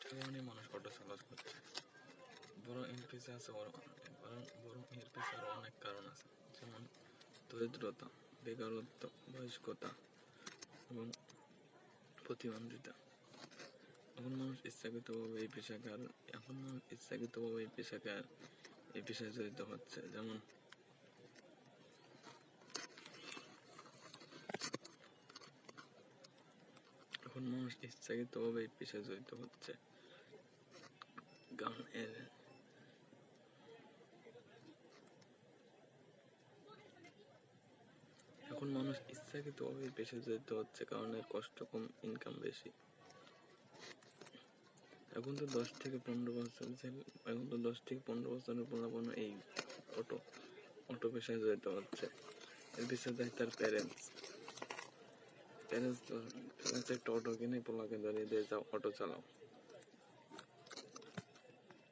কারণে মানুষ অটো চালাতে করছে। বরং এর পিছনে আছে বরং এর পিছনে আরো অনেক কারণ আছে, যেমন দরিদ্রতা, বেকারত্ব, বয়স্কতা এবং প্রতিবন্ধিতা। এখন মানুষ ইচ্ছাকৃতভাবে এই পেশায় জড়িত হচ্ছে। যেমন এখন মানুষ ইচ্ছাকৃতভাবে এই পেশায় জড়িত হচ্ছে, কারণ এর কষ্ট কম, ইনকাম বেশি। এখন তো 10 থেকে 15 বছরের পোলাপান এই অটো পেশায় জড়িত হচ্ছে। এর পিছনে দেয় তার প্যারেন্টস একটা অটো কিনে পোলাকে ধরিয়ে দিয়ে যাও অটো চালাও।